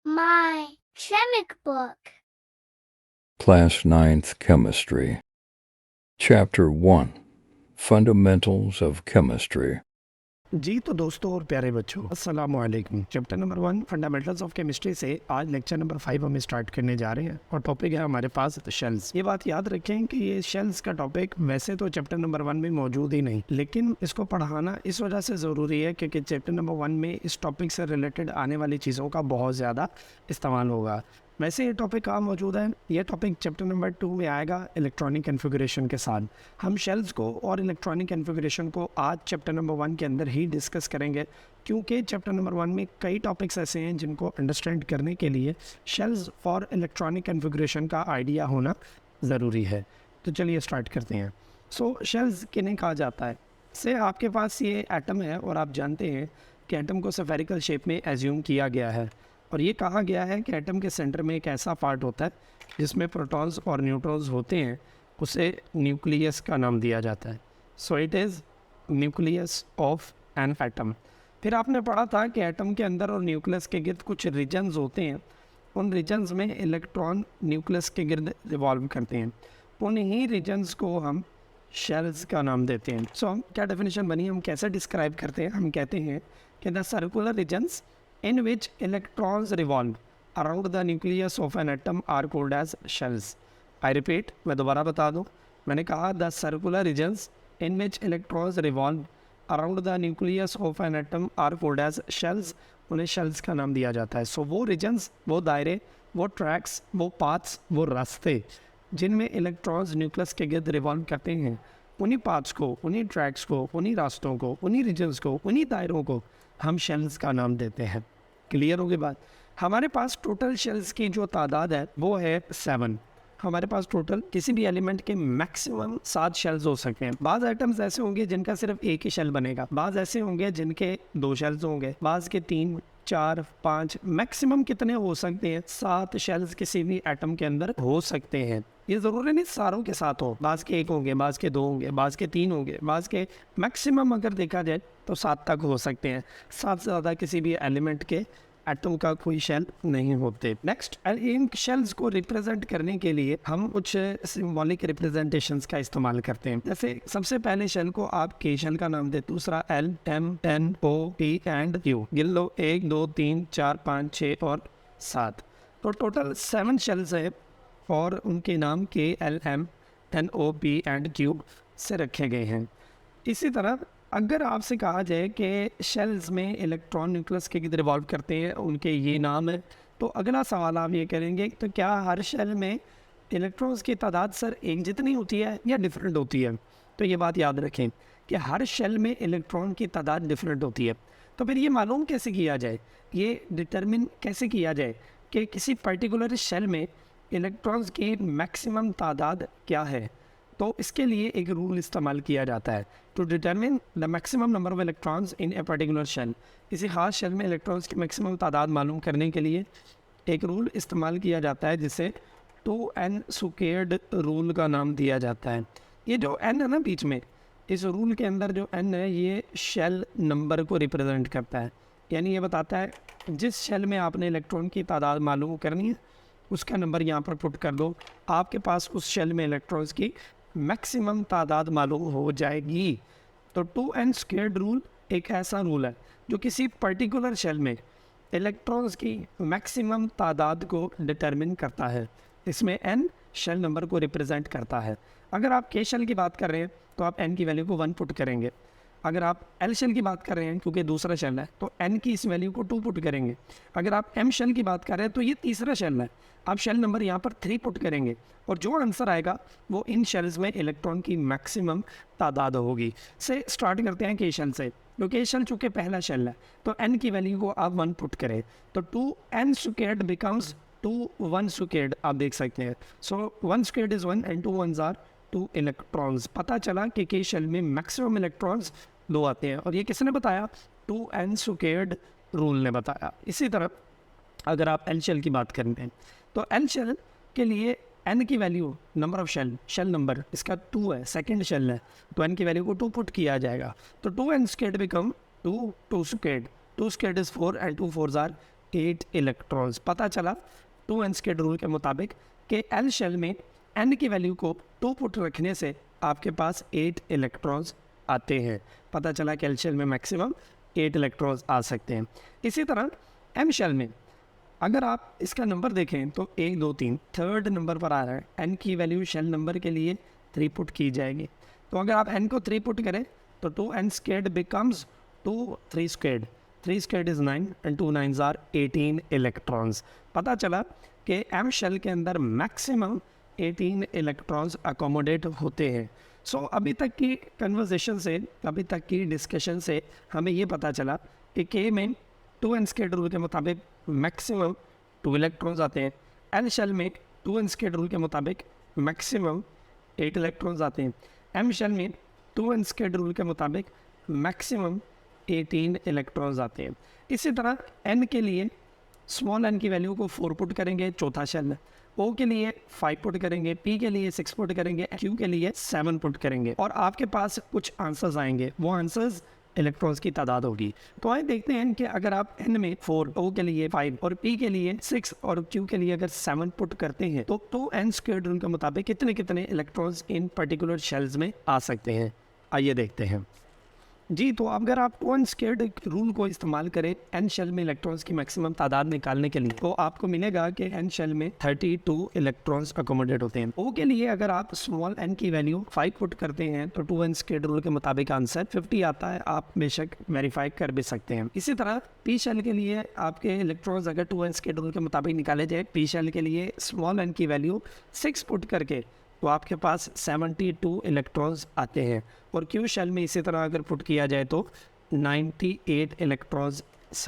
My chemic book. Class 9th Chemistry. Chapter 1 Fundamentals of Chemistry. जी तो दोस्तों और प्यारे बच्चों अस्सलाम वालेकुम। Chapter number 1 fundamentals of chemistry से आज लेक्चर नंबर 5 हम स्टार्ट करने जा रहे हैं और टॉपिक है हमारे पास शेल्स। ये बात याद रखें कि ये शेल्स का टॉपिक वैसे तो चैप्टर नंबर 1 में मौजूद ही नहीं, लेकिन इसको पढ़ाना इस वजह से ज़रूरी है क्योंकि चैप्टर नंबर 1 में इस टॉपिक से रिलेटेड आने वाली चीज़ों का बहुत ज़्यादा इस्तेमाल होगा। वैसे ये टॉपिक कहाँ मौजूद है? ये टॉपिक चैप्टर नंबर 2 में आएगा इलेक्ट्रॉनिक कन्फिगरेशन के साथ। हम शेल्स को और इलेक्ट्रॉनिक कन्फिगरेशन को आज चैप्टर नंबर 1 के अंदर ही डिस्कस करेंगे, क्योंकि चैप्टर नंबर 1 में कई टॉपिक्स ऐसे हैं जिनको अंडरस्टैंड करने के लिए शेल्स और इलेक्ट्रॉनिक कन्फिगरेशन का आइडिया होना ज़रूरी है। तो चलिए स्टार्ट करते हैं। शेल्स किन्हें कहा जाता है? से आपके पास ये एटम है और आप जानते हैं कि एटम को स्फेरिकल शेप में एज्यूम किया गया है और ये कहा गया है कि एटम के सेंटर में एक ऐसा पार्ट होता है जिसमें प्रोटॉन्स और न्यूट्रॉन्स होते हैं, उसे न्यूक्लियस का नाम दिया जाता है। So it is nucleus of an atom. फिर आपने पढ़ा था कि एटम के अंदर और न्यूक्लियस के गिर्द कुछ रीजन्स होते हैं, उन रीजन्स में इलेक्ट्रॉन न्यूक्लियस के गिर्द रिवॉल्व करते हैं, उन्हीं रीजन्स को हम शेल्स का नाम देते हैं। सो क्या डेफिनेशन बनी, हम कैसे डिस्क्राइब करते हैं? हम कहते हैं कि the circular regions in which electrons revolve around the nucleus of an atom are called as shells. I repeat, मैं दोबारा बता दूँ, मैंने कहा the circular regions in which electrons revolve around the nucleus of an atom are called as shells, उन्हें shells का नाम दिया जाता है। So वो regions, वो दायरे, वो ट्रैक्स, वो पाथ्स, वो रास्ते जिनमें इलेक्ट्रॉन्स न्यूक्लियस के गिर्द रिवॉल्व करते हैं, उन्हीं पाथ्स को, उन्हीं ट्रैक्स को, उन्हीं रास्तों को, उन्हीं रीजन्स को, उन्हीं दायरों को हम शेल्स का नाम देते हैं। क्लियर होगी बात? हमारे पास टोटल शेल्स की जो तादाद है वो है 7। हमारे पास टोटल किसी भी एलिमेंट के मैक्सिमम 7 शेल्स हो सकते हैं। बाज़ आइटम्स ऐसे होंगे जिनका सिर्फ एक ही शेल बनेगा, बाज़ ऐसे होंगे जिनके 2 शेल्स होंगे, बाज़ के 3, 4, 5, मैक्सिमम कितने हो सकते हैं? 7 शेल्स किसी भी एटम के अंदर हो सकते हैं। ये ज़रूरी नहीं सारों के साथ हो, बाज़ के 1 होंगे, बाज़ के 2 होंगे, बाज़ के 3 होंगे, बाज़ के मैक्सिमम अगर देखा जाए तो 7 तक हो सकते हैं। 7 से ज़्यादा किसी भी एलिमेंट के एटम का कोई शेल नहीं होते। नेक्स्ट, इन शेल्स को रिप्रेजेंट करने के लिए हम कुछ सिंबॉलिक रिप्रेजेंटेशंस का इस्तेमाल करते हैं। जैसे सबसे पहले शेल को आप के शेल का नाम दे, दूसरा L, M, N, O, P and Q. गिन लो 1, 2, 3, 4, 5, 6 और 7। तो टोटल 7 शेल्स है और उनके नाम के, L, M, N, O, P and Q से रखे गए हैं। इसी तरह अगर आपसे कहा जाए कि शेल्स में इलेक्ट्रॉन न्यूक्लियस के गिर्द रिवॉल्व करते हैं, उनके ये नाम है, तो अगला सवाल आप ये करेंगे तो क्या हर शेल में इलेक्ट्रॉन्स की तादाद सर एक जितनी होती है या डिफरेंट होती है? तो ये बात याद रखें कि हर शेल में इलेक्ट्रॉन की तादाद डिफरेंट होती है। तो फिर ये मालूम कैसे किया जाए, ये डिटरमिन कैसे किया जाए कि किसी पर्टिकुलर शेल में इलेक्ट्रॉन्स की मैक्सिमम तादाद क्या है? तो इसके लिए एक रूल इस्तेमाल किया जाता है to determine the maximum number of electrons in a particular shell. किसी खास शेल में इलेक्ट्रॉन्स की मैक्सिमम तादाद मालूम करने के लिए एक रूल इस्तेमाल किया जाता है जिसे 2n स्क्वायर्ड रूल का नाम दिया जाता है। ये जो n है ना बीच में, इस रूल के अंदर जो n है ये शेल नंबर को रिप्रेजेंट करता है, यानी ये बताता है जिस शेल में आपने इलेक्ट्रॉन की तादाद मालूम करनी है उसका नंबर यहाँ पर पुट कर दो, आपके पास उस शेल में इलेक्ट्रॉन्स की मैक्सिमम तादाद मालूम हो जाएगी। तो 2n स्क्वायर्ड रूल एक ऐसा रूल है जो किसी पर्टिकुलर शेल में इलेक्ट्रॉन्स की मैक्सिमम तादाद को डिटरमिन करता है। इसमें n शेल नंबर को रिप्रेजेंट करता है। अगर आप k शेल की बात कर रहे हैं तो आप n की वैल्यू को 1 पुट करेंगे। अगर आप एल शेल की बात कर रहे हैं क्योंकि दूसरा शेल है तो n की इस वैल्यू को 2 पुट करेंगे। अगर आप एम शेल की बात कर रहे हैं तो ये तीसरा शेल है, आप शेल नंबर यहाँ पर 3 पुट करेंगे और जो आंसर आएगा वो इन शेल्स में इलेक्ट्रॉन की मैक्सिमम तादाद होगी। से स्टार्ट करते हैं के शेल से। तो के शेल चूँकि पहला शेल है तो n की वैल्यू को आप 1 पुट करें तो 2n स्क्वायर्ड बिकम्स 1 स्क्वायर्ड, आप देख सकते हैं। So 1 squared is 1 and 2 1s are 2 electrons. पता चला कि के शेल में मैक्सिमम इलेक्ट्रॉन्स 2 आते हैं और ये किसने बताया? 2n स्क्वायर्ड रूल ने बताया। इसी तरह अगर आप एल शेल की बात करते हैं तो एल शेल के लिए n की value, number of shell number इसका 2 है, सेकंड शेल है, तो n की वैल्यू को 2 पुट किया जाएगा तो 2n squared become 2 squared, 2 squared is 4 and 2 4s are 8 electrons. पता चला 2n स्क्वायर रूल के मुताबिक कि एल शेल में n की वैल्यू को 2 पुट रखने से आपके पास 8 इलेक्ट्रॉन्स आते हैं। पता चला कि एल शेल में मैक्सिमम 8 इलेक्ट्रॉन्स आ सकते हैं। इसी तरह एम शेल में अगर आप इसका नंबर देखें तो 1 2 3 थर्ड नंबर पर आ रहा है। n की वैल्यू शेल नंबर के लिए 3 पुट की जाएगी। तो अगर आप n को 3 पुट करें तो 2n squared becomes 2 3 squared, 3 squared is 9 and 2 9s are 18 electrons. पता चला कि एम शेल के अंदर मैक्सिमम 18 इलेक्ट्रॉन्स अकोमोडेट होते हैं। सो अभी तक की कन्वर्सेशन से, अभी तक की डिस्कशन से हमें ये पता चला कि के में 2n स्क्वायर्ड रूल के मुताबिक मैक्सिमम 2 इलेक्ट्रॉन्स आते हैं। एल शेल में 2n स्क्वायर्ड रूल के मुताबिक मैक्सिमम 8 इलेक्ट्रॉन्स आते हैं। एम शेल में 2n स्क्वायर्ड रूल के मुताबिक मैक्सिमम 18 इलेक्ट्रॉन्स आते हैं। इसी तरह n के लिए स्मॉल n की वैल्यू को 4 पुट करेंगे चौथा शेल, O के लिए 5 पुट करेंगे, P के लिए 6 पुट करेंगे, Q के लिए 7 पुट करेंगे और आपके पास कुछ आंसर्स आएंगे। वो आंसर्स इलेक्ट्रॉन्स की तादाद होगी। तो आइए देखते हैं कि अगर आप n में 4, O के लिए 5 और P के लिए 6 और Q के लिए अगर 7 पुट करते हैं तो n स्क्वायर्ड रूल के मुताबिक कितने कितने इलेक्ट्रॉन्स इन पर्टिकुलर शेल्स में आ सकते हैं। आइए देखते हैं जी। तो अगर आप 2n स्क्वायर्ड रूल को इस्तेमाल करें n शेल में इलेक्ट्रॉन्स की मैक्सिमम तादाद निकालने के लिए तो आपको मिलेगा कि n शेल में 32 इलेक्ट्रॉन्स अकोमोडेट होते हैं। O के लिए अगर आप स्मॉल n की वैल्यू 5 पुट करते हैं तो 2n स्क्वायर्ड रूल के मुताबिक आंसर 50 आता है। आप बेशक वेरीफाई कर भी सकते हैं। इसी तरह P शेल के लिए आपके इलेक्ट्रॉन्स अगर 2n स्क्वायर्ड रूल के मुताबिक निकाले जाए, P शेल के लिए स्मॉल n की वैल्यू 6 पुट करके तो आपके पास 72 इलेक्ट्रॉन्स आते हैं। और Q शेल में इसी तरह अगर पुट किया जाए तो 98 इलेक्ट्रॉन्स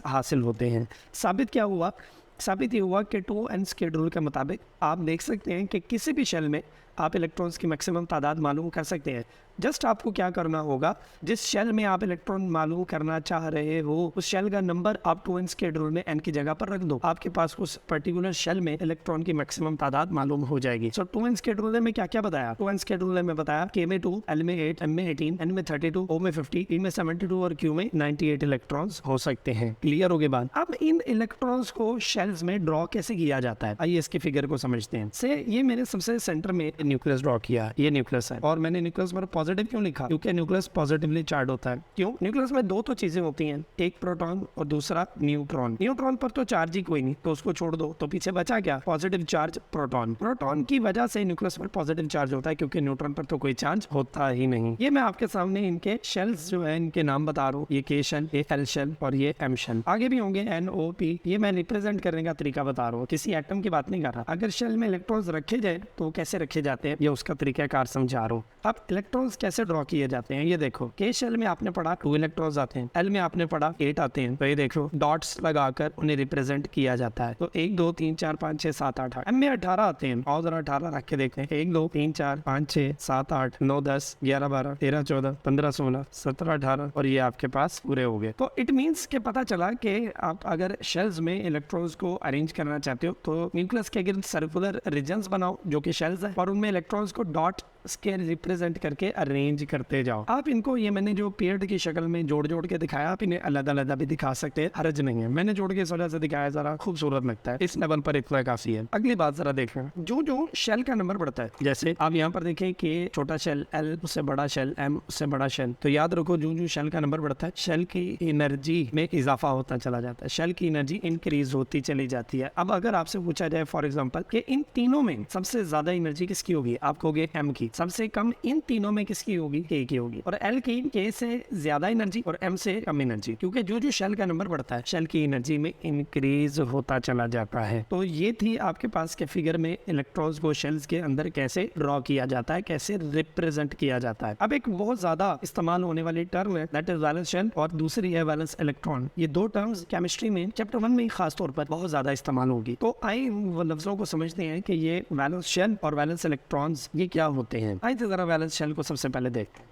हासिल होते हैं। साबित क्या हुआ? साबित ये हुआ कि 2n स्क्वायर्ड रूल के मुताबिक आप देख सकते हैं कि किसी भी शेल में आप इलेक्ट्रॉन्स की मैक्सिमम तादाद मालूम कर सकते हैं। जस्ट आपको क्या करना होगा, जिस शेल में आप इलेक्ट्रॉन मालूम करना चाह रहे हो उस शेल का नंबर आप 2n स्क्वायर्ड रूल में n की जगह पर रख दो। आपके पास उस पर्टिकुलर शेल में इलेक्ट्रॉन की मैक्सिमम तादाद मालूम हो जाएगी। सो 2n स्क्वायर्ड रूल में क्या क्या बताया? 2n स्क्वायर्ड रूल में बताया K में 2, L में 8, M में 18, N में 32, O में 50, P में 72 और Q में 98 इलेक्ट्रॉन्स हो सकते हैं। क्लियर हो गए बात? अब इन इलेक्ट्रॉन्स को शेल्स में ड्रॉ कैसे किया जाता है? आइए इसके फिगर को समझते हैं। से ये मैंने सबसे सेंटर में न्यूक्लियस ड्रॉ किया, ये न्यूक्लियस है और मैंने न्यूक्लियस पर पॉजिटिव क्यों लिखा? क्योंकि न्यूक्लियस पॉजिटिवली चार्ज होता है। क्यों? न्यूक्लियस में दो तो चीजें होती हैं, एक प्रोटॉन और दूसरा न्यूट्रॉन। न्यूट्रॉन पर तो चार्ज ही कोई नहीं तो उसको छोड़ दो, तो पीछे बचा क्या? Positive charge proton. प्रोटॉन की वजह से न्यूक्लियस पर पॉजिटिव चार्ज होता है क्योंकि न्यूट्रॉन पर तो कोई चार्ज होता ही नहीं। ये मैं आपके सामने इनके शेल्स जो है इनके नाम बता रहा हूँ। ये K शेल, ये L शेल और ये M शेल। आगे भी होंगे N O P। ये मैं रिप्रेजेंट करने का तरीका बता रहा हूँ, किसी एटम की बात नहीं कर रहा। अगर शेल में इलेक्ट्रॉन्स रखे जाए तो कैसे रखे जाते हैं ये उसका तरीकाकार समझा रहा हूँ। अब इलेक्ट्रॉन्स कैसे ड्रॉ किए जाते हैं ये देखो। K शेल में आपने पढ़ा 2 इलेक्ट्रॉन्स आते हैं, L में आपने पढ़ा 8 आते हैं। तो ये देखो डॉट्स लगाकर उन्हें रिप्रेजेंट किया जाता है। तो 1 2 3 4 5 6 7 8 M में 18 आते हैं। और जरा 18 रख के देखते हैं। 1 2 3 4 5 6 7 8 9 10 11 12 13 14 15 16 17 18 और ये आपके पास पूरे हो गए। तो इट मीन्स के पता चला कि आप अगर शेल्स में इलेक्ट्रॉन्स को अरेंज करना चाहते हो तो न्यूक्लियस के गिर्द सर्कुलर रीजन्स बनाओ जो कि शेल्स है और उनमें इलेक्ट्रॉन्स को डॉट के रिप्रेजेंट करके अरेंज करते जाओ। आप इनको ये मैंने जो पेड़ की शक्ल में जोड़ जोड़ के दिखाया, आप इन्हें अलग अलग भी दिखा सकते हैं, हर्ज नहीं है। मैंने जोड़ के इस वजह से दिखाया, जरा खूबसूरत लगता है। इस लेवल पर इतना काफी है। अगली बात जरा देखें, जो जो शेल का नंबर बढ़ता है, जैसे आप यहाँ पर देखें कि छोटा शेल L, उससे बड़ा शेल M, उससे बड़ा शेल, तो याद रखो जो जो शेल का नंबर बढ़ता है शेल की एनर्जी में इजाफा होता चला जाता है, शेल की एनर्जी इंक्रीज होती चली जाती है। अब अगर आपसे पूछा जाए फॉर एग्जाम्पल कि इन तीनों में सबसे ज्यादा एनर्जी किसकी होगी, आप कहोगे M की। सबसे कम इन तीनों में किसकी होगी, K की होगी। और L की K से ज्यादा एनर्जी और M से कम एनर्जी, क्योंकि जो जो शेल का नंबर बढ़ता है शेल की एनर्जी में इंक्रीज होता चला जाता है। तो ये थी आपके पास के फिगर में इलेक्ट्रॉन्स को शेल्स के अंदर कैसे ड्रॉ किया जाता है, कैसे रिप्रेजेंट किया जाता है। अब एक बहुत ज्यादा इस्तेमाल होने वाली टर्म है दैट इज वैलेंस शेल और दूसरी है वैलेंस इलेक्ट्रॉन। ये दो टर्म्स केमिस्ट्री में चैप्टर 1 में खास तौर पर बहुत ज्यादा इस्तेमाल होगी। तो आइए वो लफ्जों को समझते हैं कि ये वैलेंस शेल और वैलेंस इलेक्ट्रॉन्स ये क्या होते हैं। आइए जरा वैलेंस शेल को सबसे पहले देखते हैं।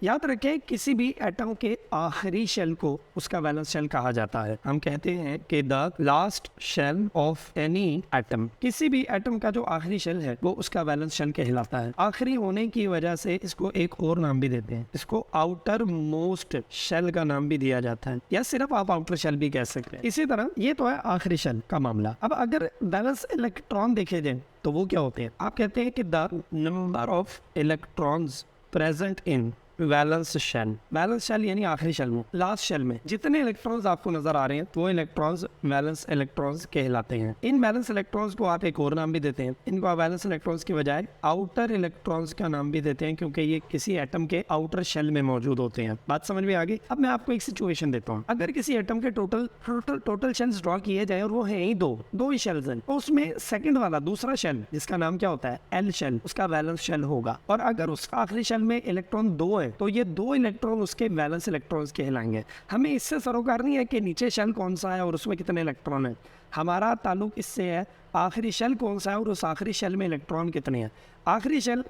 याद रखें किसी भी एटम के आखिरी शेल को उसका वैलेंस शेल कहा जाता है। हम कहते हैं कि the last shell of any atom, किसी भी एटम का जो आखिरी शेल है वो उसका वैलेंस शेल कहलाता है। आखिरी होने की वजह से इसको एक और नाम भी देते हैं, इसको आउटर मोस्ट शेल का नाम भी दिया जाता है, या सिर्फ आप आउटर शेल भी कह सकते हैं। इसी तरह ये तो है आखिरी शेल का मामला। अब अगर वैलेंस इलेक्ट्रॉन देखे जाए तो वो क्या होते हैं? आप कहते हैं कि the number of electrons present in valence shell, valence shell यानी आखिरी शेल में, लास्ट शेल में जितने इलेक्ट्रॉन्स आपको नजर आ रहे हैं वो इलेक्ट्रॉन्स वैलेंस इलेक्ट्रॉन्स कहलाते हैं। इन वैलेंस इलेक्ट्रॉन्स को आप एक और नाम भी देते हैं, इनको आप वैलेंस इलेक्ट्रॉन्स की बजाय आउटर इलेक्ट्रॉन्स का नाम भी देते हैं, क्योंकि ये किसी एटम के आउटर शेल में मौजूद होते हैं। बात समझ में आ गई? अब मैं आपको एक सिचुएशन देता हूँ। अगर किसी एटम के टोटल शेल्स ड्रॉ किए जाए और वो है ही दो ही शेल्स हैं, तो उसमें सेकंड वाला दूसरा शेल जिसका नाम क्या होता है? एल शेल, उसका वैलेंस शेल होगा। और अगर उसका आखिरी शेल में इलेक्ट्रॉन 2 है तो ये 2 इलेक्ट्रॉन उसके वैलेंस इलेक्ट्रॉन्स कहलाएंगे। हमें इससे सरोकार नहीं है कि नीचे शेल कौन सा है और उसमें कितने इलेक्ट्रॉन है, हमारा ताल्लुक इससे है आखिरी शेल कौन सा है और उस आखिरी शेल में इलेक्ट्रॉन कितने हैं। आखिरी शेल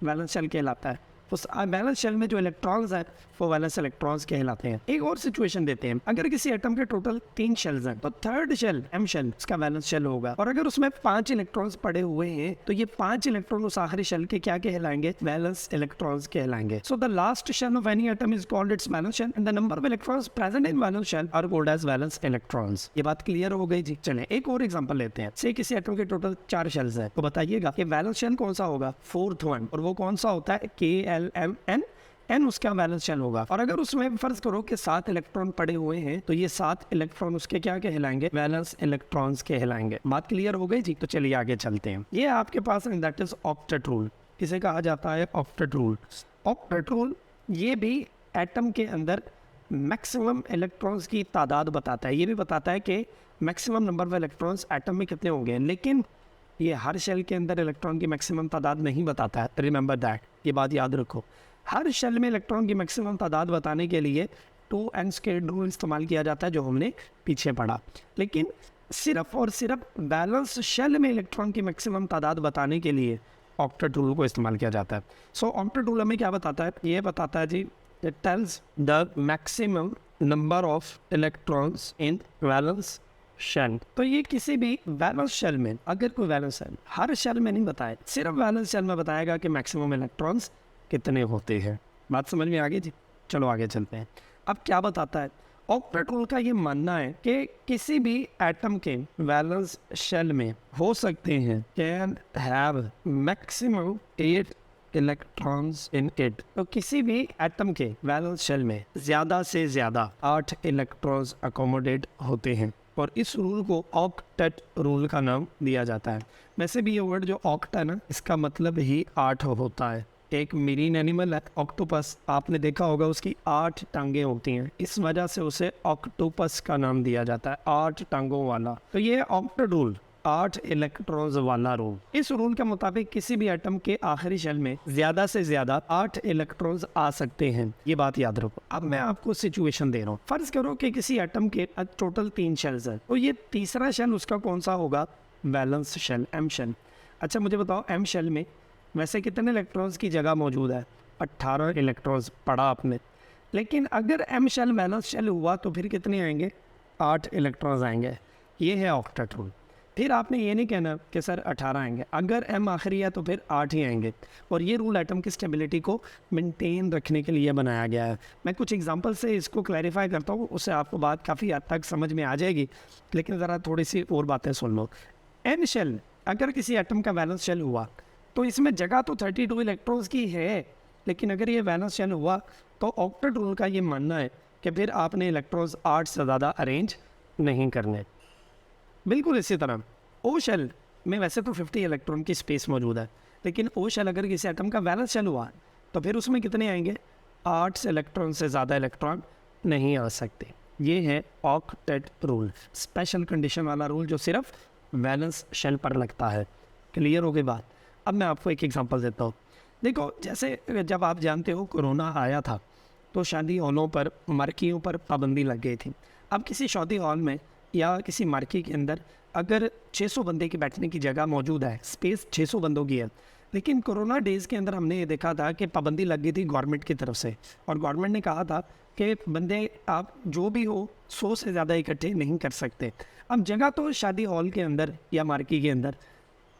वैलेंस शेल कहलाता है, उस वैलेंस शेल में जो इलेक्ट्रॉन्स हैं वो वैलेंस इलेक्ट्रॉन्स कहलाते हैं। एक और सिचुएशन देते हैं, अगर किसी एटम के टोटल 3 शेल्स हैं तो थर्ड शेल एम शेल उसका वैलेंस शेल होगा। और अगर उसमें 5 इलेक्ट्रॉन्स पड़े हुए हैं तो ये 5 इलेक्ट्रॉन उस आखिरी शेल के क्या कहलाएंगे? वैलेंस इलेक्ट्रॉन्स कहलाएंगे। So the last shell of any atom is called its valence shell and the number of electrons present in valence shell are called as valence electrons. ये बात क्लियर हो गई जी? चलें एक और एग्जांपल लेते हैं। से किसी एटम के टोटल 4 शेल्स हैं तो बताइएगा कि वैलेंस शेल कौन सा होगा? 4th वन, और वो कौन सा होता है? KLMN, एन उसका वैलेंस शेल होगा। और अगर उसमें फर्ज करो कि 7 इलेक्ट्रॉन पड़े हुए हैं तो ये 7 इलेक्ट्रॉन उसके क्या कहलाएंगे? वैलेंस इलेक्ट्रॉन्स कहलाएंगे। बात क्लियर हो गई जी? तो चलिए आगे चलते हैं। ये आपके पास है, दैट इज ऑक्टेट रूल। इसे कहा जाता है ऑक्टेट रूल। ऑक्टेट रूल ये भी एटम के अंदर मैक्सिमम इलेक्ट्रॉन्स की तादाद बताता है। ये भी बताता है कि maximum number of electrons atom में कितने होंगे, लेकिन ये हर शेल के अंदर इलेक्ट्रॉन की मैक्सिमम तादाद नहीं बताता है। रिमेंबर दैट, ये बात याद रखो। हर शेल में इलेक्ट्रॉन की मैक्सिमम तादाद बताने के लिए 2n² रूल इस्तेमाल किया जाता है जो हमने पीछे पढ़ा, लेकिन सिर्फ और सिर्फ बैलेंस शेल में इलेक्ट्रॉन की मैक्सिमम तादाद बताने के लिए ऑक्टेट रूल को इस्तेमाल किया जाता है। सो ऑक्टेट रूल हमें क्या बताता है? ये बताता है जी, it tells the maximum number of electrons in valence shell. तो ये किसी भी वैलेंस शेल में, अगर कोई वैलेंस शेल हर शेल में नहीं बताए, सिर्फ वैलेंस शेल में बताएगा कि मैक्सिमम इलेक्ट्रॉन्स कितने होते हैं। बात समझ में आ गई जी? चलो आगे चलते हैं। अब क्या बताता है? ऑक्टेट रूल का ये मानना है कि किसी भी एटम के वैलेंस शेल में हो सकते हैं can have maximum 8 electrons in it. तो किसी भी एटम के वैलेंस शेल में ज़्यादा से ज़्यादा 8 इलेक्ट्रॉन्स अकोमोडेट होते हैं, और इस रूल को ऑक्टेट रूल का नाम दिया जाता है। वैसे भी ये वर्ड जो ऑक्ट है ना, इसका मतलब ही 8 होता है। एक मेरीन एनिमल है ऑक्टोपस, आपने देखा होगा उसकी 8 टांगे होती हैं, इस वजह से उसे ऑक्टोपस का नाम दिया जाता है, 8 टांगों वाला। तो ये ऑक्टेट रूल, 8 इलेक्ट्रॉन्स वाला रूल। इस रूल के मुताबिक किसी भी एटम के आखिरी शेल में ज्यादा से ज्यादा 8 इलेक्ट्रॉन्स आ सकते हैं। ये बात याद रखो। अब मैं आपको सिचुएशन दे रहा हूँ। फर्ज करो कि किसी एटम के टोटल 3 शेल्स हैं, तो ये तीसरा शेल उसका कौन सा होगा? Valence shell, M shell. अच्छा मुझे बताओ, एम शेल में वैसे कितने इलेक्ट्रॉन्स की जगह मौजूद है? 18 इलेक्ट्रॉन्स पढ़ा आपने। लेकिन अगर एम शेल वैलेंस शेल हुआ तो फिर कितने आएंगे? 8 इलेक्ट्रॉन्स आएंगे। ये है ऑक्टेट रूल। फिर आपने ये नहीं कहना कि सर 18 आएंगे, अगर एम आखिरी है तो फिर 8 ही आएंगे। और ये रूल एटम की स्टेबिलिटी को मेंटेन रखने के लिए बनाया गया है। मैं कुछ एग्जांपल से इसको क्लैरिफाई करता हूँ, उससे आपको बात काफ़ी हद तक समझ में आ जाएगी, लेकिन ज़रा थोड़ी सी और बातें सुन लो। एन शेल, अगर किसी एटम का वैलेंस शेल हुआ तो इसमें जगह तो 32 इलेक्ट्रॉन्स की है, लेकिन अगर ये वैलेंस शेल हुआ तो ऑक्टेट रूल का ये मानना है कि फिर आपने इलेक्ट्रॉन्स 8 से ज़्यादा अरेंज नहीं करने। बिल्कुल इसी तरह ओ शेल में वैसे तो 50 इलेक्ट्रॉन की स्पेस मौजूद है, लेकिन ओ शेल अगर किसी एटम का वैलेंस शेल हुआ तो फिर उसमें कितने आएंगे? 8 इलेक्ट्रॉन से ज़्यादा इलेक्ट्रॉन नहीं आ सकते। ये है ऑक्टेट रूल, स्पेशल कंडीशन वाला रूल जो सिर्फ वैलेंस शेल पर लगता है। क्लियर हो गई बात? अब मैं आपको एक एग्जांपल देता हूँ। देखो, जैसे जब आप जानते हो कोरोना आया था तो शादी हॉलों पर, मार्कियों पर पाबंदी लग गई थी। अब किसी शादी हॉल में या किसी मार्की के अंदर अगर 600 बंदे के बैठने की जगह मौजूद है, स्पेस 600 बंदों की है, लेकिन कोरोना डेज़ के अंदर हमने ये देखा था कि पाबंदी लग गई थी गवर्नमेंट की तरफ से, और गवर्नमेंट ने कहा था कि बंदे आप जो भी हो 100 से ज़्यादा इकट्ठे नहीं कर सकते। अब जगह तो शादी हॉल के अंदर या मार्केट के अंदर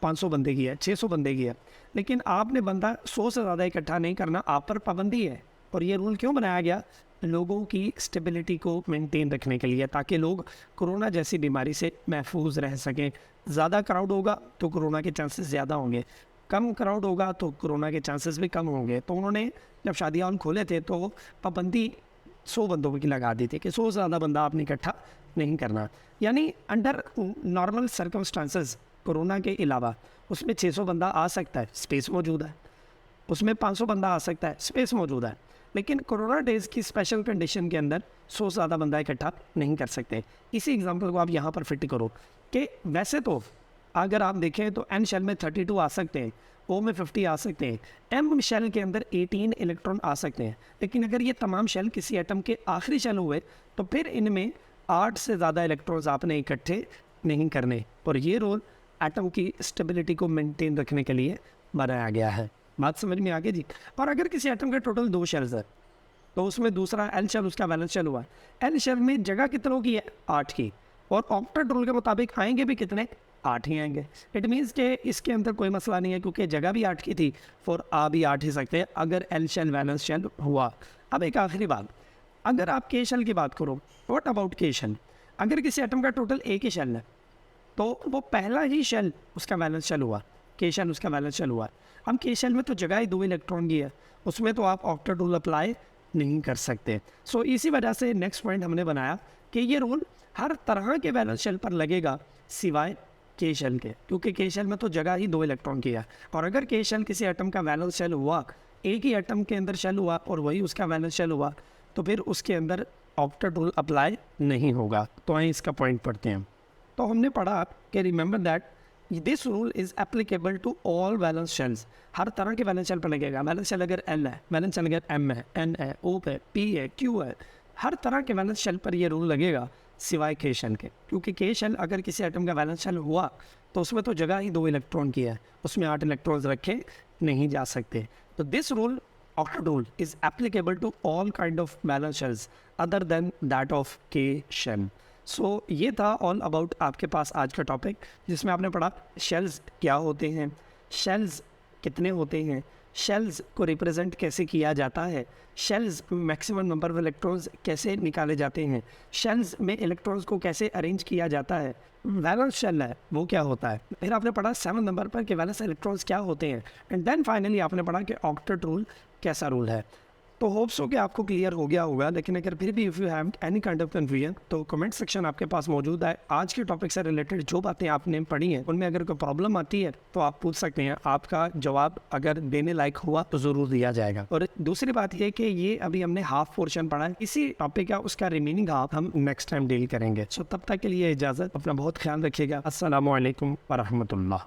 500 बंदे की है, 600 बंदे की है, लेकिन आपने बंदा 100 से ज़्यादा इकट्ठा नहीं करना, आप पर पाबंदी है। और ये रूल क्यों बनाया गया? लोगों की स्टेबिलिटी को मेंटेन रखने के लिए, ताकि लोग कोरोना जैसी बीमारी से महफूज रह सकें। ज़्यादा क्राउड होगा तो कोरोना के चांसेस ज़्यादा होंगे, कम क्राउड होगा तो कोरोना के चांसेस भी कम होंगे। तो उन्होंने जब शादी हॉल खोले थे तो पाबंदी 100 बंदों की लगा दी थी कि 100 से ज़्यादा बंदा आपने इकट्ठा नहीं करना। यानी अंडर नॉर्मल सर्कमस्टांसेस कोरोना के अलावा उसमें 600 बंदा आ सकता है, स्पेस मौजूद है, उसमें 500 बंदा आ सकता है, स्पेस मौजूद है। लेकिन कोरोना डेज़ की स्पेशल कंडीशन के अंदर 100 से ज़्यादा बंदा इकट्ठा नहीं कर सकते। इसी एग्जांपल को आप यहाँ पर फिट करो कि वैसे तो अगर आप देखें तो एन शेल में 32 आ सकते हैं, ओ में 50 आ सकते हैं, एम शेल के अंदर 18 इलेक्ट्रॉन आ सकते हैं। लेकिन अगर ये तमाम शेल किसी एटम के आखिरी शेल हुए तो फिर इनमें 8 से ज़्यादा इलेक्ट्रॉन्स आपने इकट्ठे नहीं करने, और ये रोल एटम की स्टेबिलिटी को मेंटेन रखने के लिए बनाया गया है। बात समझ में आ गई जी। और अगर किसी एटम के टोटल 2 शेल्स है तो उसमें दूसरा एल शेल उसका वैलेंस शेल हुआ, एल शेल में जगह कितनों की है? 8 की, और ऑक्टेट रूल के मुताबिक आएंगे भी कितने? 8 ही आएंगे। इट मीन्स कि इसके अंदर कोई मसला नहीं है, क्योंकि जगह भी 8 की थी और आ भी 8 ही सकते हैं अगर एल शेल वैलेंस शेल हुआ। अब एक आखिरी बात, अगर आप के शेल की बात करो, व्हाट अबाउट के शेल? अगर किसी एटम का टोटल एक ही शेल है तो वो पहला ही शेल उसका वैलेंस शेल हुआ, के शेल उसका वैलेंस शेल हुआ। हम के शेल में तो जगह ही 2 इलेक्ट्रॉन की है, उसमें तो आप ऑक्टेट रूल अप्लाई नहीं कर सकते। सो इसी वजह से नेक्स्ट पॉइंट हमने बनाया कि ये रूल हर तरह के वैलेंस शेल पर लगेगा सिवाय के शेल के, क्योंकि के शेल में तो जगह ही 2 इलेक्ट्रॉन की है। और अगर के शेल किसी एटम का वैलेंस शेल हुआ, एक ही एटम के अंदर शेल हुआ और वही उसका वैलेंस शेल हुआ, तो फिर उसके अंदर ऑक्टेट रूल अप्लाई नहीं होगा। तो आइए इसका पॉइंट पढ़ते हैं। तो हमने पढ़ा कि remember that this rule is applicable to all valence shells. हर तरह के वैलेंस शेल पर लगेगा। वैलेंस शेल अगर एल है, वैलेंस शेल अगर एम है, एन है, ओ है, पी है, क्यू है, हर तरह के वैलेंस शेल पर ये रूल लगेगा सिवाय के शेल के, क्योंकि के शेल अगर किसी एटम का वैलेंस शेल हुआ तो उसमें तो जगह ही 2 इलेक्ट्रॉन की है, उसमें 8 इलेक्ट्रॉन्स रखे नहीं जा सकते। तो this rule octet rule is applicable to all kind of valence shells other than that of K shell. So ये था ऑल अबाउट आपके पास आज का टॉपिक, जिसमें आपने पढ़ा शेल्स क्या होते हैं, शेल्स कितने होते हैं, शेल्स को रिप्रेजेंट कैसे किया जाता है, shells maximum number of electrons कैसे निकाले जाते हैं, शेल्स में इलेक्ट्रॉन्स को कैसे अरेंज किया जाता है, वैलेंस शेल है वो क्या होता है। फिर आपने पढ़ा 7 नंबर पर कि वैलेंस इलेक्ट्रॉन्स क्या होते हैं, एंड देन फाइनली आपने पढ़ा कि ऑक्टेट रूल कैसा रूल है। तो होप्स हो कि आपको क्लियर हो गया होगा, लेकिन अगर फिर भी if you have any kind of confusion तो कमेंट सेक्शन आपके पास मौजूद है। आज के टॉपिक से रिलेटेड जो बातें आपने पढ़ी हैं उनमें अगर कोई प्रॉब्लम आती है तो आप पूछ सकते हैं, आपका जवाब अगर देने लायक हुआ तो ज़रूर दिया जाएगा। और दूसरी बात यह कि ये अभी हमने हाफ पोर्शन पढ़ा है, इसी टॉपिक का उसका रिमेनिंग हाफ हम नेक्स्ट टाइम डील करेंगे। सो तब तक के लिए इजाज़त, अपना बहुत ख्याल रखिएगा। अस्सलामु अलैकुम वरहमतुल्लाह।